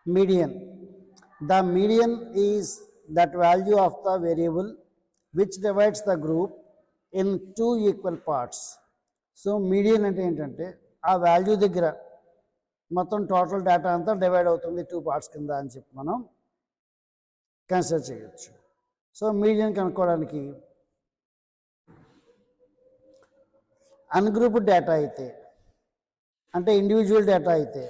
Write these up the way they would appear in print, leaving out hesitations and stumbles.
median. The median is that value of the variable which divides the group in two equal parts. So median అంటే ఏంటంటే ఆ value దగ్గర మొత్తం total data అంతా divide అవుతుంది 2 parts కింద అని చెప్పి మనం కన్సిడర్ చేయొచ్చు. సో మీడియన్ కనుక్కోవడానికి అన్గ్రూప్డ్ డేటా అయితే అంటే ఇండివిజువల్ డేటా అయితే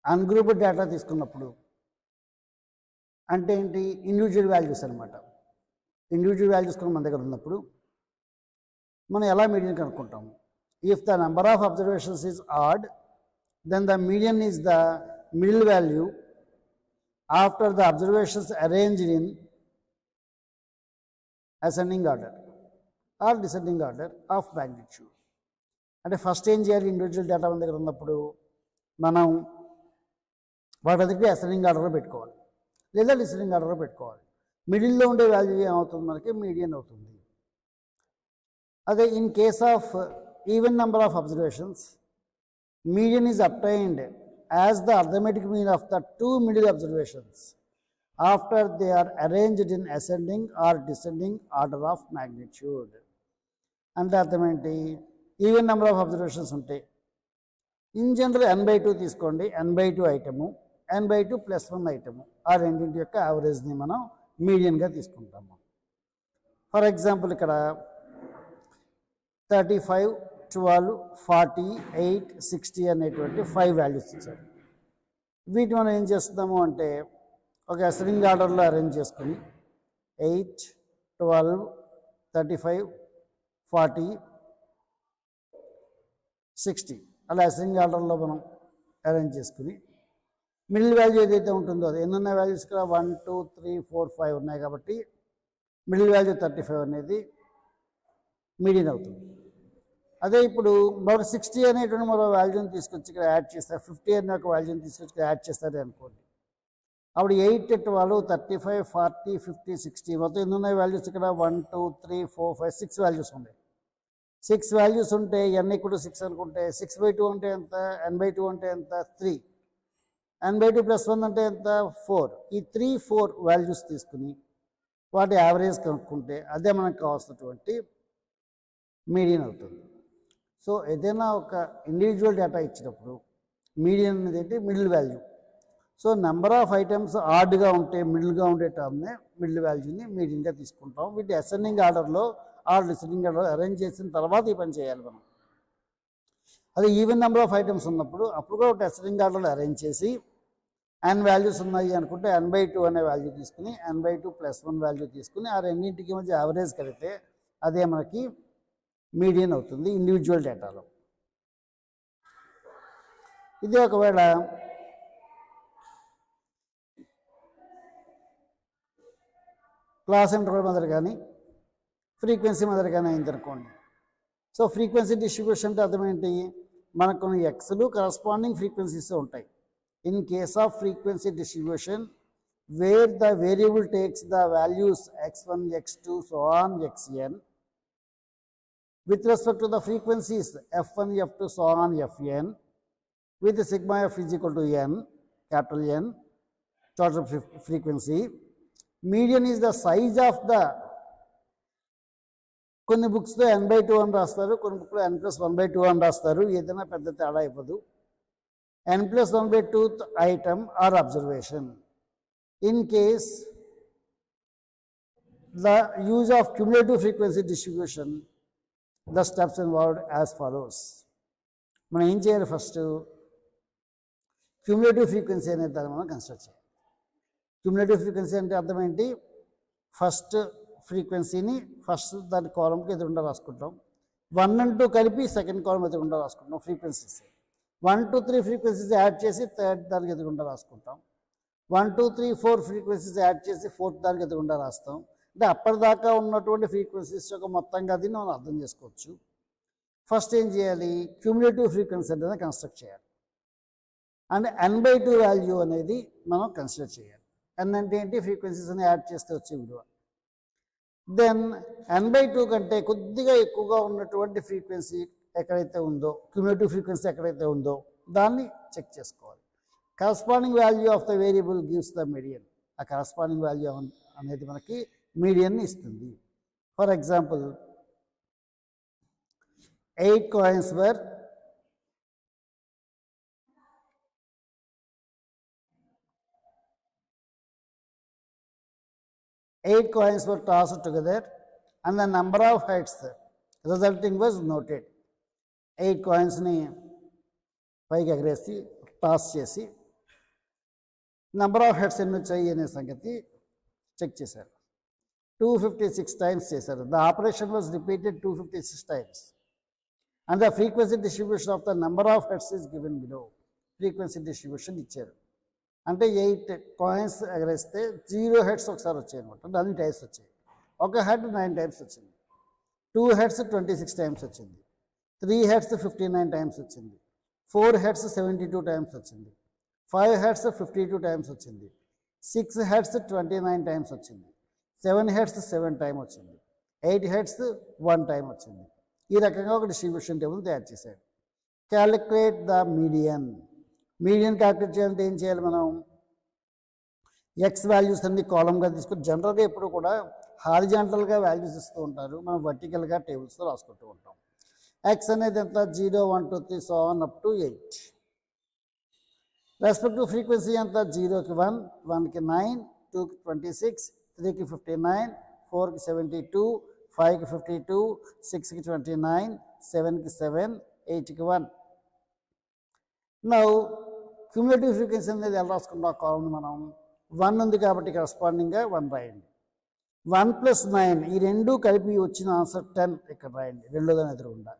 అన్గ్రూప్డ్ డేటా తీసుకున్నప్పుడు అంటే ఏంటి ఇండివిజువల్ వాల్యూస్ అనమాట. ఇండివిజువల్ వాల్యూస్ కూడా మన దగ్గర ఉన్నప్పుడు మనం ఎలా మీడియన్ కనుక్కుంటాము? If the number of observations is odd then the median is the middle value after the observations arranged in ascending order or descending order of magnitude. అంటే first ఏం చేయాలి? ఇండివిజువల్ డేటా మన దగ్గర ఉన్నప్పుడు మనం వాటి అసెండింగ్ ఆర్డర్లో పెట్టుకోవాలి లేదా డిసెండింగ్ ఆర్డర్లో పెట్టుకోవాలి. మిడిల్లో ఉండే వాల్యూ ఏమవుతుంది? మనకి మీడియన్ అవుతుంది. అదే in case of even number of observations median is obtained as the arithmetic mean of the two middle observations after they are arranged in ascending or descending order of magnitude. అంటే అర్థం ఏంటి? Even number of observations ఉంటాయి. In general n/2 తీసుకోండి. n/2 item n/2 + 1 item ఆ రెండింటి యొక్క యావరేజ్ని మనం మీడియన్గా తీసుకుంటాము. ఫర్ ఎగ్జాంపుల్ ఇక్కడ 35, 12, 40, 8, 60 అనేటువంటి 5 వాల్యూస్ ఇచ్చారు. వీటి మనం ఏం చేస్తున్నాము అంటే ఒక అసెండింగ్ ఆర్డర్లో అరేంజ్ చేసుకుని 8, 12, 35, 40, 60 అలా అసెండింగ్ ఆర్డర్లో మనం అరేంజ్ చేసుకుని మిడిల్ వాల్యూ ఏదైతే ఉంటుందో అది ఎన్ని ఉన్నాయి వాల్యూస్ ఇక్కడ 1, 2, 3, 4, 5 ఉన్నాయి కాబట్టి మిడిల్ వాల్యూ 35 అనేది మీడియన్ అవుతుంది. అదే ఇప్పుడు మరో 60 అనేటువంటి మరో వాల్యూని తీసుకొచ్చి ఇక్కడ యాడ్ చేస్తారు, 50 అనే ఒక వాల్యూని తీసుకొచ్చి ఇక్కడ యాడ్ చేస్తారు అనుకోండి. అప్పుడు 8, 12, 35, 40, 50, 60 మొత్తం ఎన్ని ఉన్నాయి వాల్యూస్ ఇక్కడ? 1, 2, 3, 4, 5, 6 వాల్యూస్ ఉన్నాయి. 6 వాల్యూస్ ఉంటే n = 6 అనుకుంటే 6/2 అంటే ఎంత? n/2 అంటే ఎంత? 3. n/2 + 1 అంటే ఎంత? 4. ఈ 3, 4 వాల్యూస్ తీసుకుని వాటి యావరేజ్ కనుక్కుంటే అదే మనకు కావాల్సినటువంటి మీడియన్ అవుతుంది. సో ఏదైనా ఒక ఇండివిజువల్ డేటా ఇచ్చినప్పుడు మీడియన్ అనేది ఏంటి? Middle value. So number of items ఆడ్గా ఉంటే మిడిల్గా ఉండే టర్మ్నే మిడిల్ వాల్యూని మీడియన్గా తీసుకుంటాం. వీటి అసెండింగ్ ఆర్డర్లో ఆర్ డిసెండింగ్ ఆర్డర్లో అరేంజ్ చేసిన తర్వాత ఈ పని చేయాలి మనం. అదే ఈవెన్ నెంబర్ ఆఫ్ ఐటమ్స్ ఉన్నప్పుడు అప్పుడు కూడా ఒక అసెండింగ్ ఆర్డర్లో అరేంజ్ చేసి n వాల్యూస్ ఉన్నాయి అనుకుంటే n/2 అనే వాల్యూ తీసుకుని n/2 + 1 వాల్యూ తీసుకుని ఆ రెండింటికి మధ్య యావరేజ్ కలిపితే అదే మనకి మీడియన్ అవుతుంది ఇండివిజువల్ డేటాలో. ఇది ఒకవేళ క్లాస్ ఇంటర్వల్ మధ్య కానీ ఫ్రీక్వెన్సీ మధ్య కానీ అయిందనుకోండి. సో ఫ్రీక్వెన్సీ డిస్ట్రిబ్యూషన్ అంటే అర్థం ఏంటి? మనకు కొన్ని ఎక్స్లు కరస్పాండింగ్ ఫ్రీక్వెన్సీస్ ఉంటాయి. In case of frequency distribution, where the variable takes the values x1, x2, so on xn, with respect to the frequencies f1, f2, so on fn, with sigma f is equal to n, capital N, total frequency. Median is the size of the కొన్ని బుక్స్లో n/2 అని రాస్తారు, కొన్ని బుక్లో n+1/2 అని రాస్తారు. ఏదైనా పెద్ద తేడా ఇవ్వదు. n+1/2 item or observation. In case the use of cumulative frequency distribution, the steps involved as follows. మనం ఏం చేయాలి? ఫస్ట్ క్యూములేటివ్ ఫ్రీక్వెన్సీ అనే దాన్ని మనం కన్సిడర్ చేయాలి. క్యూములేటివ్ ఫ్రీక్వెన్సీ అంటే అర్థం ఏంటి? ఫస్ట్ ఫ్రీక్వెన్సీని ఫస్ట్ దాని కాలంకి ఎదురుండా రాసుకుంటాం. 1 and 2 కలిపి సెకండ్ కాలం ఎదురుండా రాసుకుంటాం ఫ్రీక్వెన్సీస్. 1, 2, 3 ఫ్రీక్వెన్సీస్ యాడ్ చేసి థర్డ్ దానికి ఎదురుగుండా రాసుకుంటాం. 1, 2, 3, 4 ఫ్రీక్వెన్సీస్ యాడ్ చేసి ఫోర్త్ దానికి ఎదురుగుండా రాస్తాం. అంటే అప్పటిదాకా ఉన్నటువంటి ఫ్రీక్వెన్సీస్ యొక్క మొత్తంగా దీన్ని మనం అర్థం చేసుకోవచ్చు. ఫస్ట్ ఏం చేయాలి? క్యూములేటివ్ ఫ్రీక్వెన్సీ అనేది కన్స్ట్రక్ట్ చేయాలి. అండ్ n/2 వాల్యూ అనేది మనం కన్సిడర్ చేయాలి. n అంటే ఏంటి? ఫ్రీక్వెన్సీస్ అని యాడ్ చేస్తే వచ్చే విలువ. దెన్ n/2 కంటే కొద్దిగా ఎక్కువగా ఉన్నటువంటి ఫ్రీక్వెన్సీ ఎక్కడైతే ఉందో, క్యుములేటివ్ ఫ్రీక్వెన్సీ ఎక్కడైతే ఉందో దాన్ని చెక్ చేసుకోవాలి. Corresponding value of the variable gives the median. ఆ కరస్పాండింగ్ వాల్యూ అనేది మనకి మీడియన్ని ఇస్తుంది. For example 8 coins were 8 coins were tossed together and the number of heads resulting was noted. 8 coins ni పైకి ఎగరేసి టాస్ చేసి నెంబర్ ఆఫ్ హెడ్స్ ఎన్ని వచ్చాయి అనే సంగతి చెక్ చేశారు. 256 టైమ్స్ చేశారు. The operation was repeated 256 times and the frequency distribution of the number of heads is given below. Frequency distribution ఇచ్చారు. అంటే 8 కాయిన్స్ ఎగరేస్తే 0 హెడ్స్ ఒకసారి వచ్చాయి అనమాట. అంటే అన్ని టైమ్స్ వచ్చాయి. ఒక హెడ్ 9 టైమ్స్ వచ్చింది. 2 హెడ్స్ 26 టైమ్స్ వచ్చింది. 3 హెడ్స్ 59 టైమ్స్ వచ్చింది. 4 హెడ్స్ 72 టైమ్స్ వచ్చింది. 5 హెడ్స్ 52 టైమ్స్ వచ్చింది. 6 హెడ్స్ 29 టైమ్స్ వచ్చింది. 7 హెడ్స్ 7 టైమ్ వచ్చింది. 8 హెడ్స్ 1 టైమ్ వచ్చింది. ఈ రకంగా ఒక డిస్ట్రిబ్యూషన్ టేబుల్ తయారు చేశాడు. Calculate the median. Median calculate చేయాలంటే ఏం చేయాలి మనం? ఎక్స్ వాల్యూస్ అన్ని కాలంగా తీసుకుని జనరల్గా ఎప్పుడు కూడా హారిజాంటల్గా వాల్యూస్ ఇస్తూ ఉంటారు. మనం వర్టికల్గా టేబుల్స్తో రాసుకుంటూ ఉంటాం. ఎక్స్ అనేది ఎంత? 0, 1, 2, 3 so on up to 8. Respective frequency ఎంత? 0కి 1, 1కి 9, 2కి 26, 3కి 59, 4కి 72, 5కి 52, 6కి 29, 7కి 7, 8కి 1. నౌ క్యూములేటివ్ ఫ్రీక్వెన్సీ అనేది ఎలా రాసుకుంటాం? కాలం మనం 1 ఉంది కాబట్టి కరస్పాండింగ్గా 1 రాయండి. 1 + 9 ఈ రెండు కలిపి వచ్చిన ఆన్సర్ 10 ఇక్కడ రాయండి, రెండోదాని ఎదురుగుండా.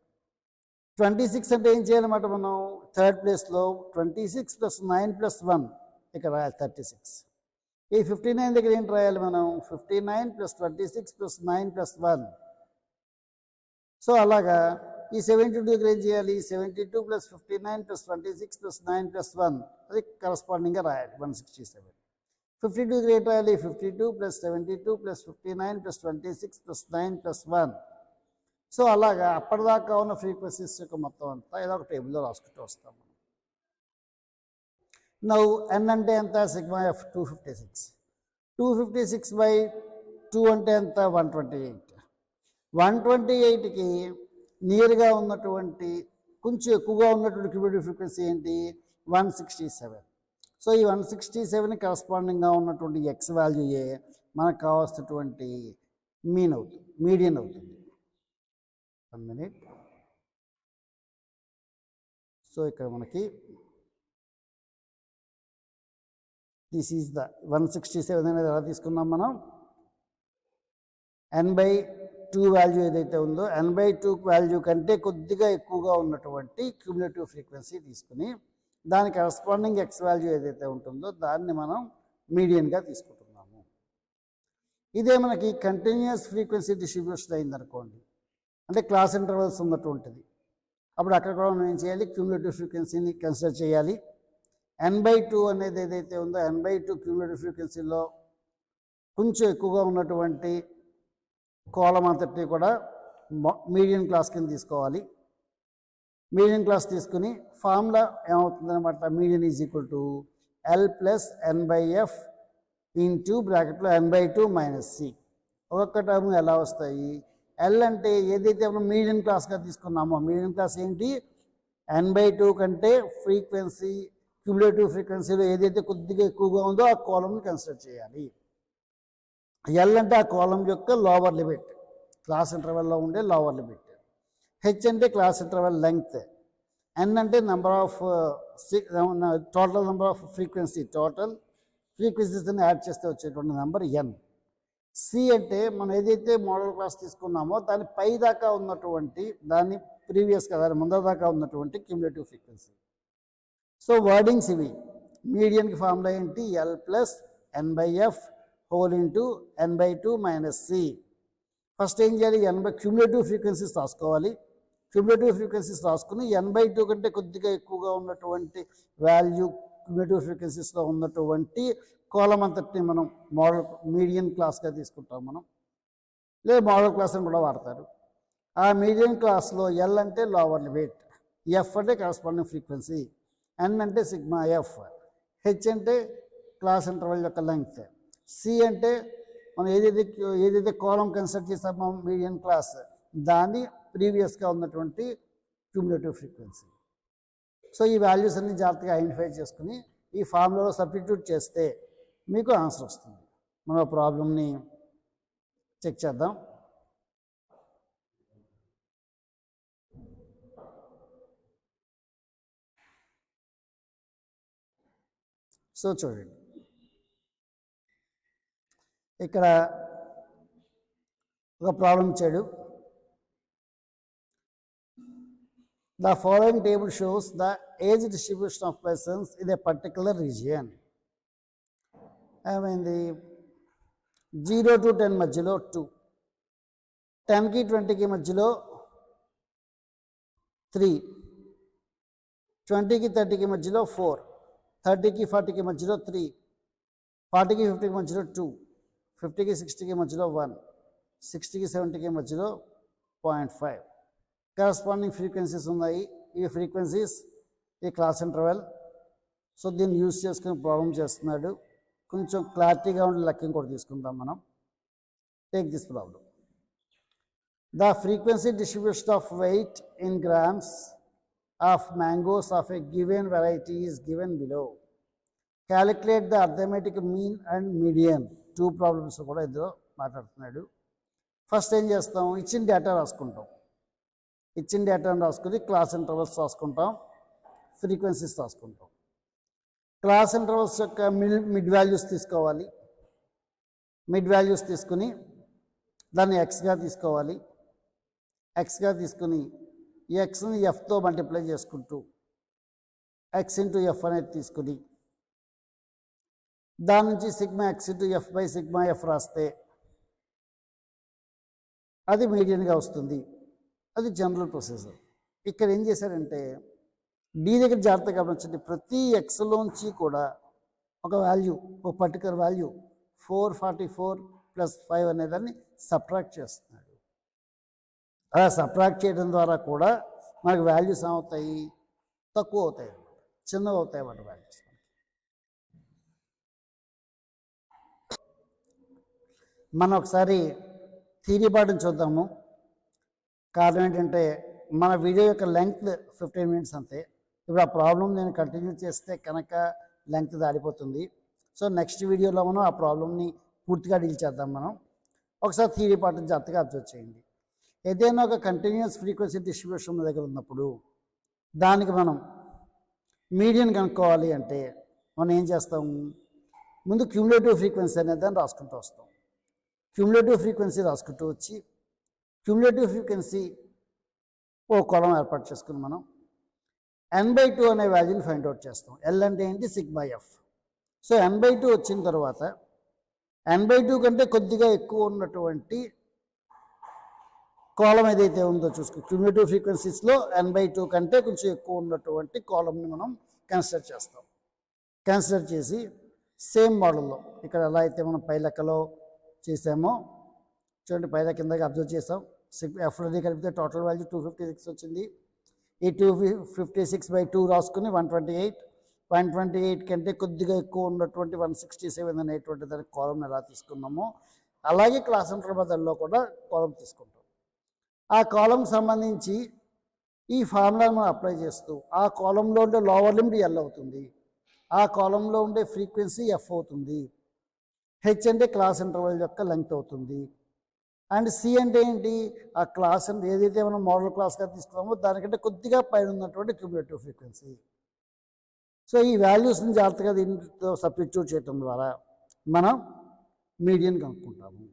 26 అంటే ఏం చేయాలన్నమాట? మనం థర్డ్ ప్లేస్లో 26 + 9 + 1 ఇక్కడ రాయాలి 36. ఈ 59 దగ్గర ఏంటి రాయాలి మనం? 59 + 26 + 9 + 1. సో అలాగా ఈ 72 దగ్గర ఏం చేయాలి? 72 + 59 + 26 + 9 + 1 అది కరస్పాండింగ్గా రాయాలి 167. 52 దగ్గర ఏంటి రాయాలి? 52 + 72 + 59 + 26 + 9 + 1. సో అలాగా అప్పటిదాకా ఉన్న ఫ్రీక్వెన్సీస్ యొక్క మొత్తం అంతా ఏదో ఒక టేబుల్లో రాసుకుంటూ వస్తాం. నౌ ఎన్ అంటే ఎంత? Sigma F 256. 256/2 అంటే ఎంత? 128. 128కి నియర్గా ఉన్నటువంటి కొంచెం ఎక్కువగా ఉన్నటువంటి క్యూములేటివ్ ఫ్రీక్వెన్సీ ఏంటి? 167. సో ఈ 167కి కరస్పాండింగ్గా ఉన్నటువంటి ఎక్స్ వాల్యూయే మనకు కావాల్సినటువంటి మీడియన్ అవుతుంది. 1 minute. సో ఇక్కడ మనకి దిస్ ఈజ్ ద 167 అనేది ఎలా తీసుకున్నాం మనం? n/2 వాల్యూ ఏదైతే ఉందో n/2 వాల్యూ కంటే కొద్దిగా ఎక్కువగా ఉన్నటువంటి క్యూములేటివ్ ఫ్రీక్వెన్సీ తీసుకుని దానికి కరస్పాండింగ్ ఎక్స్ వాల్యూ ఏదైతే ఉంటుందో దాన్ని మనం మీడియన్గా తీసుకుంటున్నాము. ఇదే మనకి కంటిన్యూస్ ఫ్రీక్వెన్సీ డిస్ట్రిబ్యూషన్ అయిందనుకోండి, అంటే క్లాస్ ఇంటర్వల్స్ ఉన్నటువంటిది, అప్పుడు అక్కడ కూడా మనం ఏం చేయాలి? క్యూములేటివ్ ఫ్రీక్వెన్సీని కన్సిడర్ చేయాలి. n/2 అనేది ఏదైతే ఉందో n/2 క్యూములేటివ్ ఫ్రీక్వెన్సీలో కొంచెం ఎక్కువగా ఉన్నటువంటి కాలం అంతటి కూడా మీడియన్ క్లాస్ కింద తీసుకోవాలి. మీడియన్ క్లాస్ తీసుకుని ఫార్ములా ఏమవుతుందన్నమాట? Median is equal to L + n/f into బ్రాకెట్లో n/2 - c. ఒక్కొక్క టర్మ్ ఎలా వస్తాయి? L అంటే ఏదైతే మనం మీడియన్ క్లాస్గా తీసుకున్నామో, మీడియన్ క్లాస్ ఏంటి? n/2 కంటే ఫ్రీక్వెన్సీ క్యూములేటివ్ ఫ్రీక్వెన్సీలో ఏదైతే కొద్దిగా ఎక్కువగా ఉందో ఆ కాలంని కన్సిడర్ చేయాలి. L అంటే ఆ కాలం యొక్క లోవర్ లిమిట్, క్లాస్ ఇంటర్వెల్లో ఉండే లోవర్ లిమిట్. H అంటే క్లాస్ ఇంటర్వెల్ లెంగ్త్. N అంటే టోటల్ నెంబర్ ఆఫ్ టోటల్ ఫ్రీక్వెన్సీస్ని యాడ్ చేస్తే వచ్చేటువంటి నెంబర్ N. C అంటే మనం ఏదైతే మోడల్ క్లాస్ తీసుకున్నామో దాని పై దాకా ఉన్నటువంటి, దాని ప్రీవియస్గా దాని ముందర దాకా ఉన్నటువంటి క్యూములేటివ్ ఫ్రీక్వెన్సీ. సో వర్డింగ్స్ ఇవి. మీడియన్కి ఫార్ములా ఏంటి? L + n/f whole into n/2 - c. First ఏం చేయాలి? క్యూములేటివ్ ఫ్రీక్వెన్సీస్ రాసుకోవాలి. క్యూములేటివ్ ఫ్రీక్వెన్సీస్ రాసుకుని n/2 కంటే కొద్దిగా ఎక్కువగా ఉన్నటువంటి వాల్యూ క్యూములేటివ్ ఫ్రీక్వెన్సీస్లో ఉన్నటువంటి కాలం అంతటిని మనం మీడియన్ క్లాస్గా తీసుకుంటాం మనం, లేదా మోడల్ క్లాస్ అని కూడా వాడతారు. ఆ మీడియన్ క్లాస్లో ఎల్ అంటే లోవర్ లిమిట్, ఎఫ్ అంటే కరస్పాండింగ్ ఫ్రీక్వెన్సీ, ఎన్ అంటే సిగ్మా ఎఫ్, హెచ్ అంటే క్లాస్ ఇంటర్వెల్ యొక్క లెంగ్త్, సి అంటే మనం ఏదైతే కాలం కన్సిడర్ చేసామో మీడియన్ క్లాస్ దాన్ని ప్రీవియస్గా ఉన్నటువంటి క్యూములేటివ్ ఫ్రీక్వెన్సీ. సో ఈ వాల్యూస్ అన్ని జాగ్రత్తగా ఐడెంటిఫై చేసుకుని ఈ ఫార్ములాలో సబ్స్టిట్యూట్ చేస్తే మీకు ఆన్సర్ వస్తుంది. మనం ప్రాబ్లమ్ని చెక్ చేద్దాం. సో చూడండి, ఇక్కడ ఒక ప్రాబ్లం ఇచ్చాడు. The following table shows the age distribution of persons in a particular region. ఏమైంది, 0 to 10 మధ్యలో 2, 10కి 20కి మధ్యలో 3, 20కి 30కి మధ్యలో 4, 30కి 40కి మధ్యలో 3, 40కి 50కి మధ్యలో 2, 50కి 60కి మధ్యలో 1, 60కి 70కి మధ్యలో 0.5. కరస్పాండింగ్ ఫ్రీక్వెన్సీస్ ఉన్నాయి. ఈ ఫ్రీక్వెన్సీస్ ఈ క్లాస్ ఇంటర్వెల్. సో దీన్ని యూజ్ చేసుకుని ప్రాబ్లం చేస్తున్నాడు. కొంచెం క్లారిటీగా ఉండే లెక్క కూడా తీసుకుందాం మనం. Take this problem. The frequency distribution of weight in grams of mangoes of a given variety is given below. Calculate the arithmetic mean and median. 2 problems కూడా ఇందులో మాట్లాడుతున్నాడు. ఫస్ట్ ఏం చేస్తాం, ఇచ్చిన డేటా రాసుకుంటాం. ఇచ్చిన డేటాను రాసుకుని క్లాస్ ఇంటర్వల్స్ రాసుకుంటాం, ఫ్రీక్వెన్సీస్ రాసుకుంటాం. క్లాస్ ఇంటర్వల్స్ యొక్క మిడ్ వాల్యూస్ తీసుకోవాలి. మిడ్ వాల్యూస్ తీసుకుని దాన్ని ఎక్స్గా తీసుకోవాలి. ఎక్స్గా తీసుకుని ఈ ఎక్స్ని ఎఫ్తో మల్టిప్లై చేసుకుంటూ ఎక్స్ ఇంటూ ఎఫ్ అనేది తీసుకుని దాని నుంచి sigma X into F by sigma F రాస్తే అది మీడియన్గా వస్తుంది. అది జనరల్ ప్రొసీజర్. ఇక్కడ ఏం చేశారంటే డి దగ్గర జాగ్రత్తగా గమనించండి. ప్రతి ఎక్స్లోంచి కూడా ఒక వాల్యూ, ఒక పర్టికులర్ వాల్యూ 444 + 5 అనేదాన్ని సబ్ట్రాక్ట్ చేస్తున్నాడు. అలా సబ్ట్రాక్ట్ చేయడం ద్వారా కూడా మనకు వాల్యూస్ ఏమవుతాయి, తక్కువ అవుతాయి, చిన్నవి అవుతాయి వాటి వాల్యూస్. మనం ఒకసారి థియరీ పార్ట్ని చూద్దాము. కారణం ఏంటంటే మన వీడియో యొక్క లెంగ్త్ 15 మినిట్స్ అంతే. ఇప్పుడు ఆ ప్రాబ్లం నేను కంటిన్యూ చేస్తే కనుక లెంగ్త్ దాడిపోతుంది. సో నెక్స్ట్ వీడియోలో మనం ఆ ప్రాబ్లమ్ని పూర్తిగా డీల్ చేద్దాం. మనం ఒకసారి థియరీ పార్ట్ని జాగ్రత్తగా అబ్జర్వ్ చేయండి. ఏదైనా ఒక కంటిన్యూస్ ఫ్రీక్వెన్సీ డిస్ట్రిబ్యూషన్ మన దగ్గర ఉన్నప్పుడు దానికి మనం మీడియన్ కనుక్కోవాలి అంటే మనం ఏం చేస్తాము, ముందు క్యూములేటివ్ ఫ్రీక్వెన్సీ అనేది దాన్ని రాసుకుంటూ వస్తాం. క్యూములేటివ్ ఫ్రీక్వెన్సీ రాసుకుంటూ వచ్చి క్యూములేటివ్ ఫ్రీక్వెన్సీ ఓ కాలం ఏర్పాటు చేసుకుని మనం n/2 అనే వాల్యూని ఫైండ్ అవుట్ చేస్తాం. ఎల్ అంటే ఏంటి, సిగ్మా ఎఫ్. సో n/2 వచ్చిన తర్వాత n/2 కంటే కొద్దిగా ఎక్కువ ఉన్నటువంటి కాలం ఏదైతే ఉందో చూసుకో. క్యూములేటివ్ ఫ్రీక్వెన్సీస్లో n/2 కంటే కొంచెం ఎక్కువ ఉన్నటువంటి కాలంని మనం కన్సిడర్ చేస్తాం. కన్సిడర్ చేసి సేమ్ మోడల్లో ఇక్కడ ఎలా అయితే మనం పై లెక్కలో చేసామో చూడండి, పైన కిందకి అబ్జర్వ్ చేసాం. ఎఫ్ అనేది కలిపితే టోటల్ వాల్యూ 256 వచ్చింది. ఈ 256/2 రాసుకుని 128, 128 కంటే కొద్దిగా ఎక్కువ ఉన్నటువంటి 167 అనేటువంటి దానికి కాలం ఎలా తీసుకున్నామో అలాగే క్లాస్ ఇంటర్వల్ మెథడ్లో కూడా కాలం తీసుకుంటాం. ఆ కాలంకి సంబంధించి ఈ ఫార్ములాను మనం అప్లై చేస్తూ ఆ కాలంలో ఉండే లోవర్ లిమిట్ ఎల్ అవుతుంది, ఆ కాలంలో ఉండే ఫ్రీక్వెన్సీ ఎఫ్ అవుతుంది, హెచ్ అంటే క్లాస్ ఇంటర్వల్ యొక్క లెంగ్త్ అవుతుంది, అండ్ సి అంటే ఏంటి, ఆ క్లాస్ అంటే ఏదైతే మనం మోడల్ క్లాస్గా తీసుకున్నామో దానికంటే కొద్దిగా పైన ఉన్నటువంటి క్యూములేటివ్ ఫ్రీక్వెన్సీ. సో ఈ వాల్యూస్ని జాగ్రత్తగా దీంతో సబ్స్టిట్యూట్ చేయడం ద్వారా మనం మీడియన్ కనుక్కుంటాము.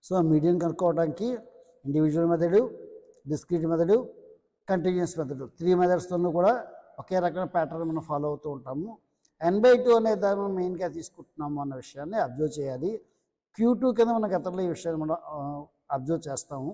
సో మీడియన్ కనుక్కోవడానికి individual method, discrete method, continuous method, 3 మెథడ్స్తోనూ కూడా ఒకే రకమైన ప్యాటర్న్ మనం ఫాలో అవుతూ ఉంటాము. n/2 అనే దాన్ని మనం మెయిన్గా తీసుకుంటున్నాము అన్న విషయాన్ని అబ్జర్వ్ చేయాలి. Q2 కింద మన గతంలో ఈ విషయాన్ని మనం అబ్జర్వ్ చేస్తాము.